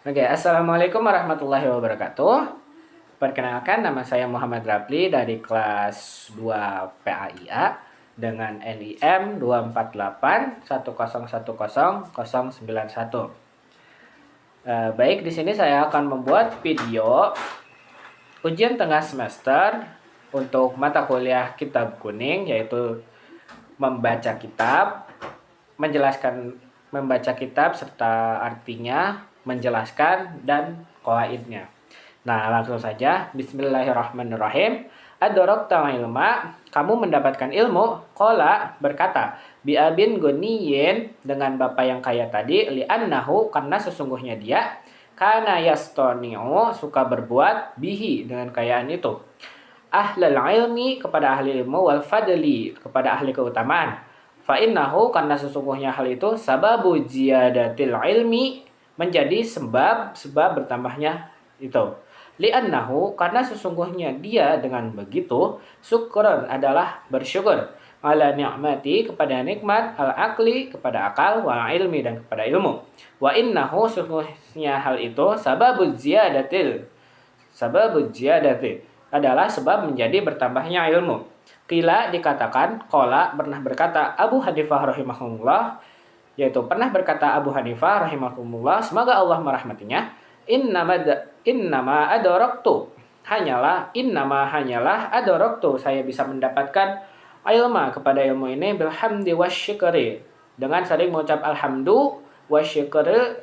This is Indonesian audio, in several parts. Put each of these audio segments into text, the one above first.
Oke, Assalamualaikum warahmatullahi wabarakatuh. Perkenalkan, nama saya Muhammad Rapli dari kelas 2 PAIA dengan NIM 248101091. Baik, di sini saya akan membuat video ujian tengah semester untuk mata kuliah Kitab Kuning, yaitu membaca kitab, menjelaskan membaca kitab serta artinya, menjelaskan dan qawaidnya. Nah, langsung saja. Bismillahirrahmanirrahim. Adorokta ilma, kamu mendapatkan ilmu. Qala, berkata, bi'abin goniyin, dengan bapak yang kaya tadi, li'annahu, karena sesungguhnya dia, kana yastoni'u, suka berbuat, bihi, dengan kekayaan itu. Ahlal ilmi, kepada ahli ilmu, wal fadli, kepada ahli keutamaan. Fa'innahu, karena sesungguhnya hal itu, sababu ziyadatil ilmi, menjadi sebab bertambahnya itu. Li'annahu, karena sesungguhnya dia dengan begitu, syukron adalah bersyukur, ala ni'mati, kepada nikmat, al-akli, kepada akal, wal ilmi, dan kepada ilmu. Wa innahu, sesungguhnya hal itu, sababu ziyadatil adalah sebab menjadi bertambahnya ilmu. Qila, dikatakan, qala, pernah berkata Abu Hanifah rahimahullah, yaitu pernah berkata Abu Hanifah rahimahullah, semoga Allah merahmatinya, innama adoroktu, hanyalah adoroktu, saya bisa mendapatkan ilma, kepada ilmu ini, bilhamdi wasyukri, dengan sering mengucap alhamdu, wasyukri,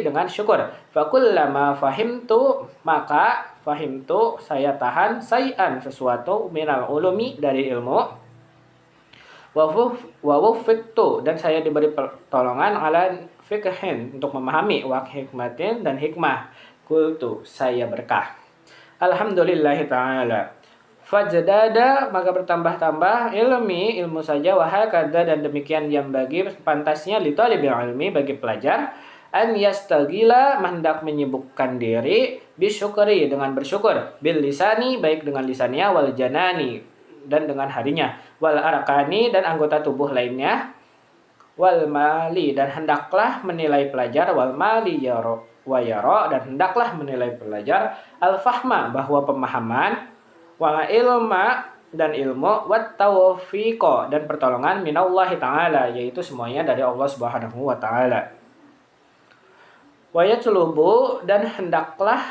dengan syukur. Fakullama fahimtu, maka fahimtu, saya tahan, sayan, sesuatu, minal ulumi, dari ilmu, wawufiktu, dan saya diberi pertolongan, ala fikhin, untuk memahami, wa hikmatin, dan hikmah, kultu, saya berkah. Alhamdulillahi ta'ala. Fajdada, maka bertambah-tambah, ilmu saja, wahakadha, dan demikian yang bagi pantasnya, li talibil ilmi, bagi pelajar, an yastagila, hendak menyibukkan diri, bisyukri, dengan bersyukur, bil lisani, baik dengan lisannya, wal janani, dan dengan harinya, wal arkani, dan anggota tubuh lainnya, wal mali, dan hendaklah menilai pelajar, wal mali yaro, dan hendaklah menilai pelajar, al fahma, bahwa pemahaman, wal ilma, dan ilmu, wat taufiqo, dan pertolongan, minallahi ta'ala, yaitu semuanya dari Allah subhanahu wa ta'ala. Wa yatlubu, dan hendaklah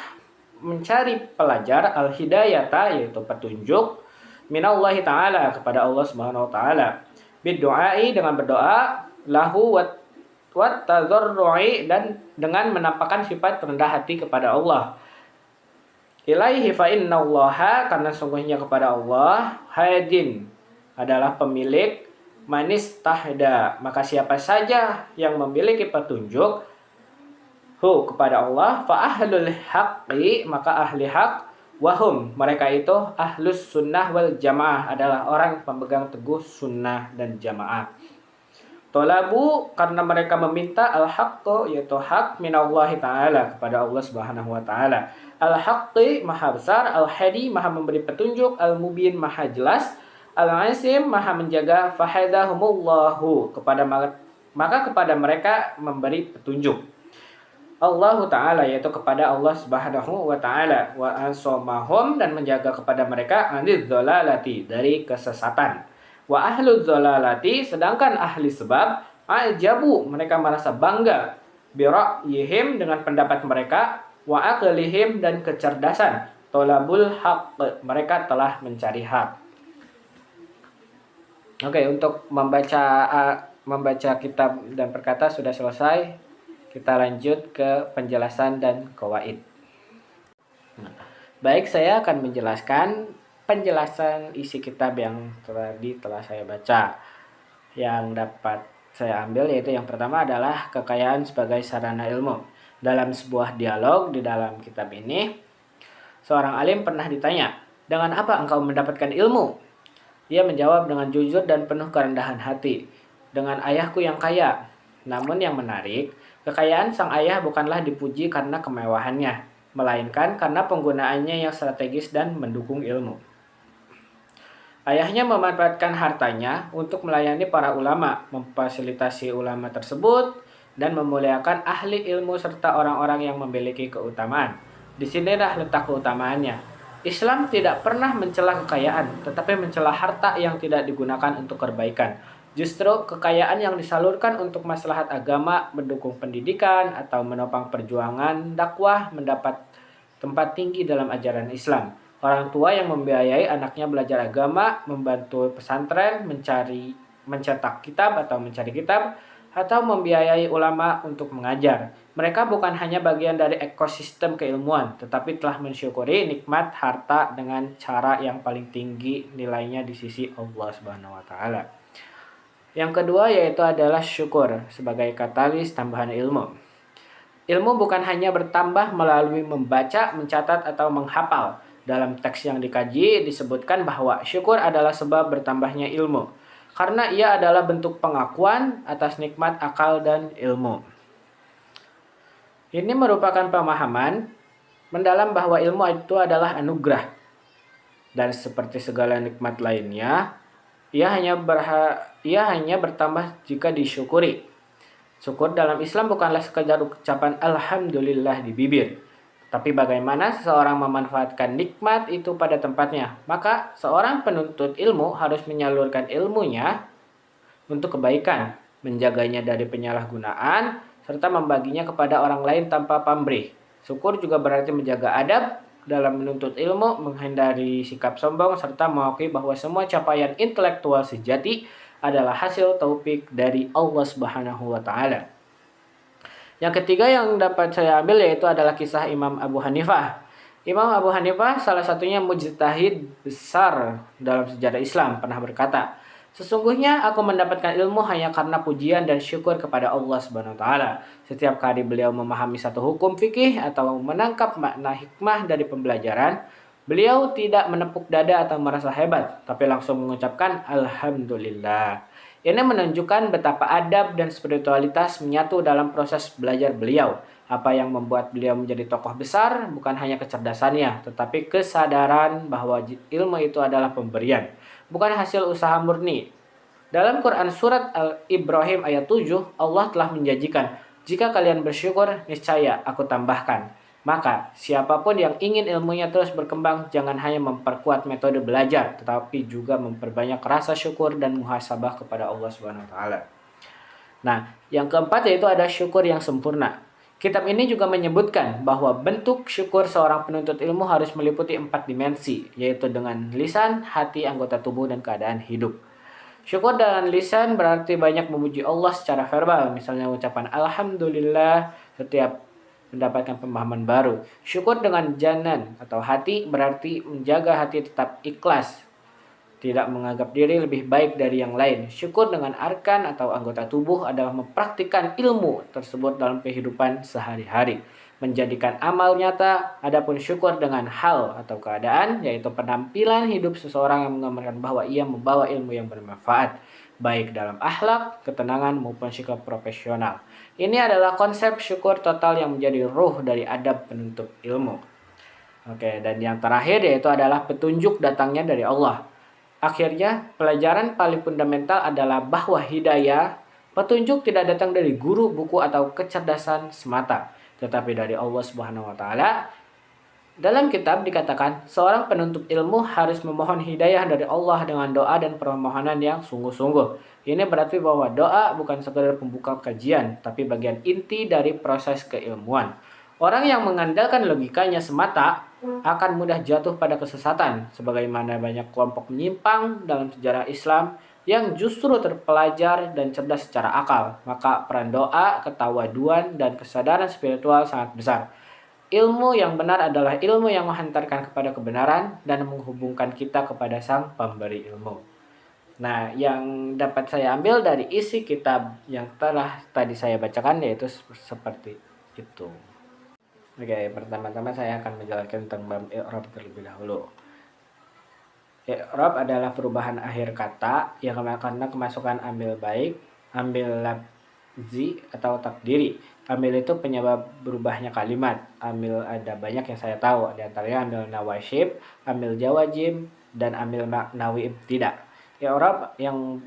mencari pelajar, al hidayata, yaitu petunjuk, minallahi ta'ala, kepada Allah subhanahu wa ta'ala, biddu'ai, dengan berdoa, lahu wat tadzarru'i, dan dengan menampakkan sifat rendah hati kepada Allah. Ilaihi fa innallaha, karena sungguhnya kepada Allah, hadin, adalah pemilik, manis tahda, maka siapa saja yang memiliki petunjuk, kepada Allah, fa ahlul haqqi, maka ahli hak, wahum, mereka itu, ahlus sunnah wal jamaah, adalah orang pemegang teguh sunnah dan jamaah. Tolabu, karena mereka meminta, al-haqqo, yaitu hak, minallahi ta'ala, kepada Allah subhanahu wa ta'ala. Al-haqqi, maha besar, al-hadi, maha memberi petunjuk, al-mubin, maha jelas, al-asim, maha menjaga, fahadahumullahu, maka kepada mereka memberi petunjuk. Allah Ta'ala, yaitu kepada Allah subhanahu wa ta'ala, wa ansomahum, dan menjaga kepada mereka, anid dholalati, dari kesesatan. Wa ahlu dholalati, sedangkan ahli sebab, ajabu, mereka merasa bangga, bira'yihim, dengan pendapat mereka, wa aqlihim, dan kecerdasan, tolabul haq, mereka telah mencari hak. Oke, untuk membaca kitab dan perkata sudah selesai. Kita lanjut ke penjelasan dan qawaid. Baik, saya akan menjelaskan penjelasan isi kitab yang tadi telah saya baca. Yang dapat saya ambil yaitu yang pertama adalah kekayaan sebagai sarana ilmu. Dalam sebuah dialog di dalam kitab ini, seorang alim pernah ditanya, dengan apa engkau mendapatkan ilmu? Ia menjawab dengan jujur dan penuh kerendahan hati, dengan ayahku yang kaya. Namun yang menarik, kekayaan sang ayah bukanlah dipuji karena kemewahannya, melainkan karena penggunaannya yang strategis dan mendukung ilmu. Ayahnya memanfaatkan hartanya untuk melayani para ulama, memfasilitasi ulama tersebut dan memuliakan ahli ilmu serta orang-orang yang memiliki keutamaan. Di sinilah letak keutamaannya. Islam tidak pernah mencela kekayaan, tetapi mencela harta yang tidak digunakan untuk kebaikan. Justru kekayaan yang disalurkan untuk maslahat agama, mendukung pendidikan, atau menopang perjuangan dakwah mendapat tempat tinggi dalam ajaran Islam. Orang tua yang membiayai anaknya belajar agama, membantu pesantren, mencetak kitab atau mencari kitab, atau membiayai ulama untuk mengajar. Mereka bukan hanya bagian dari ekosistem keilmuan, tetapi telah mensyukuri nikmat harta dengan cara yang paling tinggi nilainya di sisi Allah Subhanahu wa taala. Yang kedua yaitu adalah syukur sebagai katalis tambahan ilmu. Ilmu bukan hanya bertambah melalui membaca, mencatat, atau menghafal. Dalam teks yang dikaji disebutkan bahwa syukur adalah sebab bertambahnya ilmu, karena ia adalah bentuk pengakuan atas nikmat akal dan ilmu. Ini merupakan pemahaman mendalam bahwa ilmu itu adalah anugerah. Dan seperti segala nikmat lainnya, ia hanya bertambah jika disyukuri. Syukur dalam Islam bukanlah sekadar ucapan alhamdulillah di bibir, tapi bagaimana seseorang memanfaatkan nikmat itu pada tempatnya. Maka seorang penuntut ilmu harus menyalurkan ilmunya untuk kebaikan, menjaganya dari penyalahgunaan, serta membaginya kepada orang lain tanpa pamrih. Syukur juga berarti menjaga adab dalam menuntut ilmu, menghindari sikap sombong, serta mengakui bahwa semua capaian intelektual sejati adalah hasil taufik dari Allah Subhanahu wa taala. Yang ketiga yang dapat saya ambil yaitu adalah kisah Imam Abu Hanifah. Imam Abu Hanifah salah satunya mujtahid besar dalam sejarah Islam, pernah berkata, "Sesungguhnya aku mendapatkan ilmu hanya karena pujian dan syukur kepada Allah Subhanahu wa taala. Setiap kali beliau memahami satu hukum fikih atau menangkap makna hikmah dari pembelajaran, beliau tidak menepuk dada atau merasa hebat, tapi langsung mengucapkan alhamdulillah." Ini menunjukkan betapa adab dan spiritualitas menyatu dalam proses belajar beliau. Apa yang membuat beliau menjadi tokoh besar bukan hanya kecerdasannya, tetapi kesadaran bahwa ilmu itu adalah pemberian, bukan hasil usaha murni. Dalam Quran surat Al-Ibrahim ayat 7, Allah telah menjanjikan, "Jika kalian bersyukur, niscaya aku tambahkan." Maka, siapapun yang ingin ilmunya terus berkembang, jangan hanya memperkuat metode belajar, tetapi juga memperbanyak rasa syukur dan muhasabah kepada Allah Subhanahu wa taala. Nah, yang keempat yaitu ada syukur yang sempurna. Kitab ini juga menyebutkan bahwa bentuk syukur seorang penuntut ilmu harus meliputi 4 dimensi, yaitu dengan lisan, hati, anggota tubuh, dan keadaan hidup. Syukur dengan lisan berarti banyak memuji Allah secara verbal, misalnya ucapan alhamdulillah setiap mendapatkan pemahaman baru. Syukur dengan janan atau hati berarti menjaga hati tetap ikhlas, tidak menganggap diri lebih baik dari yang lain. Syukur dengan arkan atau anggota tubuh adalah mempraktikkan ilmu tersebut dalam kehidupan sehari-hari, menjadikan amal nyata. Adapun syukur dengan hal atau keadaan, yaitu penampilan hidup seseorang yang menggambarkan bahwa ia membawa ilmu yang bermanfaat, baik dalam akhlak, ketenangan, maupun sikap profesional. Ini adalah konsep syukur total yang menjadi ruh dari adab penuntut ilmu. Oke, dan yang terakhir yaitu adalah petunjuk datangnya dari Allah. Akhirnya, pelajaran paling fundamental adalah bahwa hidayah, petunjuk tidak datang dari guru, buku, atau kecerdasan semata, tetapi dari Allah Subhanahu wa taala. Dalam kitab dikatakan, seorang penuntut ilmu harus memohon hidayah dari Allah dengan doa dan permohonan yang sungguh-sungguh. Ini berarti bahwa doa bukan sekadar pembuka kajian, tapi bagian inti dari proses keilmuan. Orang yang mengandalkan logikanya semata akan mudah jatuh pada kesesatan, sebagaimana banyak kelompok menyimpang dalam sejarah Islam yang justru terpelajar dan cerdas secara akal. Maka peran doa, ketawaduan, dan kesadaran spiritual sangat besar. Ilmu yang benar adalah ilmu yang menghantarkan kepada kebenaran dan menghubungkan kita kepada Sang Pemberi ilmu. Nah, yang dapat saya ambil dari isi kitab yang telah tadi saya bacakan yaitu seperti itu. Oke, pertama-tama saya akan menjelaskan tentang bab i'rab terlebih dahulu. I'rab adalah perubahan akhir kata yang karena kemasukan amil baik, ambil lafzi atau takdiri. Amil itu penyebab berubahnya kalimat. Amil ada banyak yang saya tahu, di antaranya amil nawasib, amil jawazim, dan amil maknawi ibtida. I'rab yang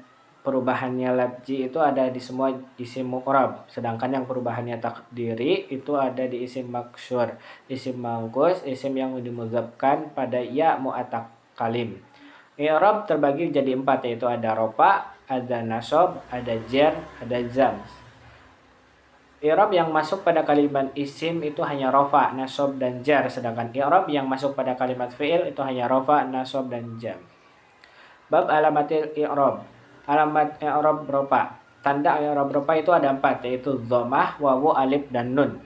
perubahannya lafzi itu ada di semua isim mu'rab, sedangkan yang perubahannya takdiri itu ada di isim maksyur, isim mangkus, isim yang dimudzaffar pada ya mu'atak kalim. I'rab terbagi jadi 4, yaitu ada rofa, ada nasab, ada jar, ada zam. I'rab yang masuk pada kalimat isim itu hanya rofa, nasab, dan jar, sedangkan i'rab yang masuk pada kalimat fi'il itu hanya rofa, nasab, dan jam. Bab alamatil i'rab. Alamat i'rab rofa. Tanda i'rab rofa itu ada 4, yaitu dhammah, wawu, alif, dan nun.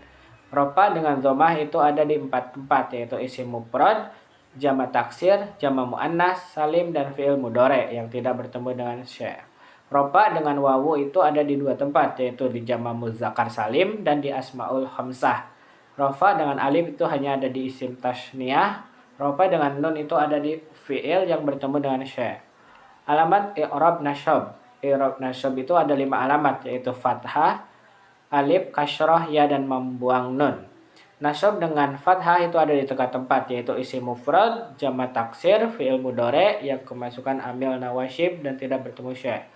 Rofa dengan dhammah itu ada di 4 tempat, yaitu isim mufrad, jamak taksir, jamak muannas, salim, dan fi'il mudhari yang tidak bertemu dengan syai'. Rofa dengan wawu itu ada di 2 tempat, yaitu di jamak muzakkar salim dan di asmaul khamsah. Rofa dengan alif itu hanya ada di isim tasniyah. Rofa dengan nun itu ada di fi'il yang bertemu dengan syai'. Alamat i'rab nasab. I'rab nasab itu ada 5 alamat, yaitu fathah, alif, kasrah, ya, dan membuang nun. Nasab dengan fathah itu ada di 3 tempat, yaitu isim mufrad, jamak taksir, fi'il mudhari yang kemasukan amil nawasib dan tidak bertemu syai'.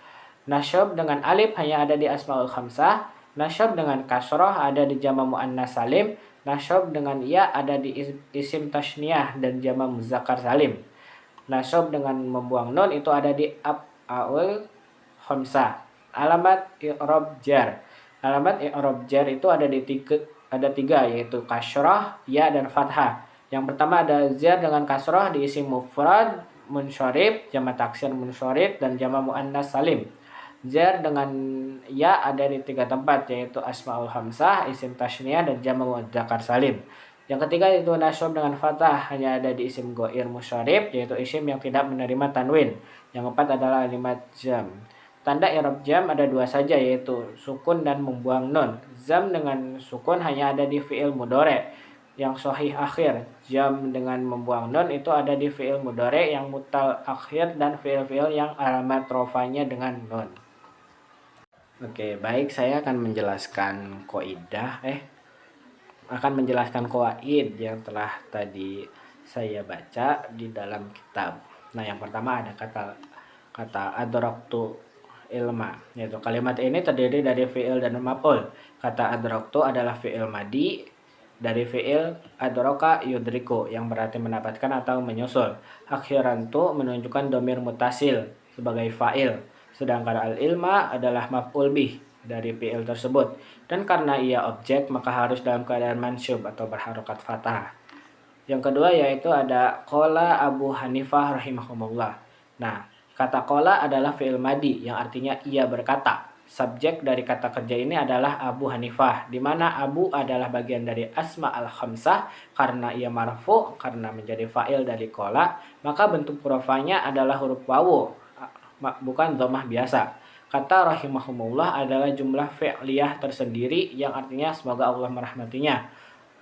Nasab dengan alif hanya ada di asmaul khamsah. Nasab dengan kasrah ada di jamak muannas salim. Nasab dengan ya ada di isim tasniyah dan jamak muzakkar salim. Nasab dengan membuang nun itu ada di af'aul khamsah. Alamat i'rab jar. Alamat i'rab jar itu ada tiga, yaitu kasrah, ya, dan fathah. Yang pertama ada jar dengan kasrah di isim mufrad, munsyarif, jamak taksir munsyarif, dan jamak muannas salim. Jar dengan ya ada di 3 tempat, yaitu asmaul hamsah, isim tasniyah, dan jamak mudzakkar salim. Yang ketiga itu nasab dengan fathah, hanya ada di isim ghair musyarif, yaitu isim yang tidak menerima tanwin. Yang keempat adalah kalimat jam. Tanda i'rab jam ada 2 saja, yaitu sukun dan membuang nun. Jam dengan sukun hanya ada di fi'il mudhari yang sahih akhir. Jam dengan membuang nun itu ada di fi'il mudhari yang mutal akhir dan fi'il-fi'il yang alamat rofanya dengan nun. Oke, baik, saya akan menjelaskan qawaid yang telah tadi saya baca di dalam kitab. Nah, yang pertama ada kata adraktu ilma, yaitu kalimat ini terdiri dari fi'il dan maf'ul. Kata adraktu adalah fi'il madi dari fi'il adraka yudriku yang berarti mendapatkan atau menyusul. Akhiran tu menunjukkan domir mutasil sebagai fa'il, sedangkan al-ilma adalah maf'ul bih dari fi'il tersebut. Dan karena ia objek maka harus dalam keadaan mansub atau berharokat fathah. Yang kedua yaitu ada qala Abu Hanifah rahimahumullah. Nah, kata qala adalah fi'il madi yang artinya ia berkata. Subjek dari kata kerja ini adalah Abu Hanifah, di mana Abu adalah bagian dari asma al-khamsah karena ia marfu, karena menjadi fa'il dari qala, maka bentuk hurufnya adalah huruf wawu, bukan dhammah biasa. Kata rahimahumullah adalah jumlah fi'liyah tersendiri yang artinya semoga Allah merahmatinya.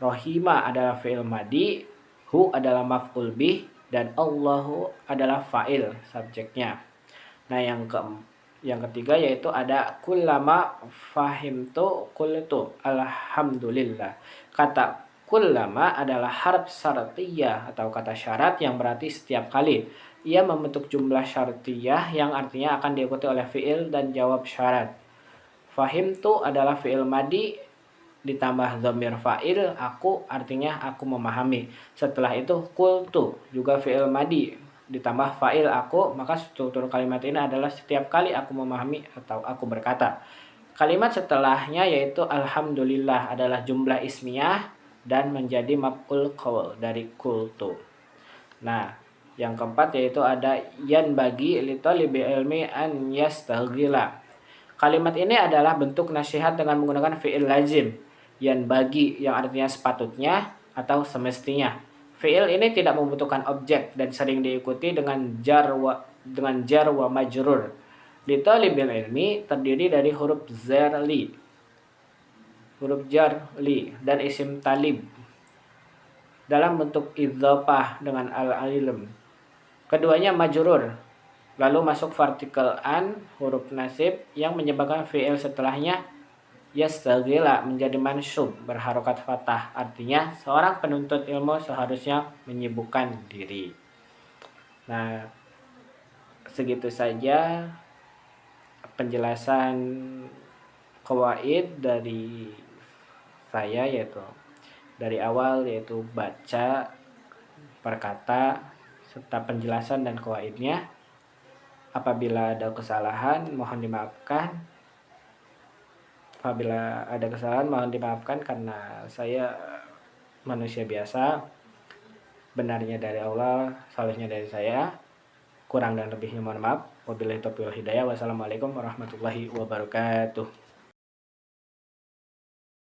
Rahima adalah fi'il madi, hu adalah maf'ul bih, dan Allahu adalah fa'il subjeknya. Nah, yang ketiga yaitu ada kullama fahimtu qultu alhamdulillah. Kata kullama adalah harf syartiyah atau kata syarat yang berarti setiap kali. Ia membentuk jumlah syartiyah yang artinya akan diikuti oleh fi'il dan jawab syarat. Fahimtu adalah fi'il madi ditambah dhamir fa'il, aku artinya aku memahami. Setelah itu qultu juga fi'il madi ditambah fa'il aku, maka struktur kalimat ini adalah setiap kali aku memahami atau aku berkata. Kalimat setelahnya yaitu alhamdulillah adalah jumlah ismiyah dan menjadi maf'ul qaul dari qultu. Nah, yang keempat yaitu ada yan bagi li talibi ilmi an yastaghila. Kalimat ini adalah bentuk nasihat dengan menggunakan fi'il lazim. Yan bagi yang artinya sepatutnya atau semestinya. Fi'il ini tidak membutuhkan objek dan sering diikuti dengan jar wa majrur. Li talibil ilmi terdiri dari huruf jar li, dan isim talib dalam bentuk idzafah dengan al-ilm. Keduanya majrur, lalu masuk partikel an, huruf nasib yang menyebabkan fi'il setelahnya yastaghila menjadi mansub berharokat fathah. Artinya seorang penuntut ilmu seharusnya menyibukkan diri. Nah, segitu saja penjelasan qawaid dari saya, yaitu dari awal, yaitu baca per kata serta penjelasan dan qawaidnya. Apabila ada kesalahan mohon dimaafkan. Karena saya manusia biasa. Benarnya dari Allah, salahnya dari saya. Kurang dan lebihnya mohon maaf. Wabillahi taufiq wal hidayah. Wassalamualaikum warahmatullahi wabarakatuh.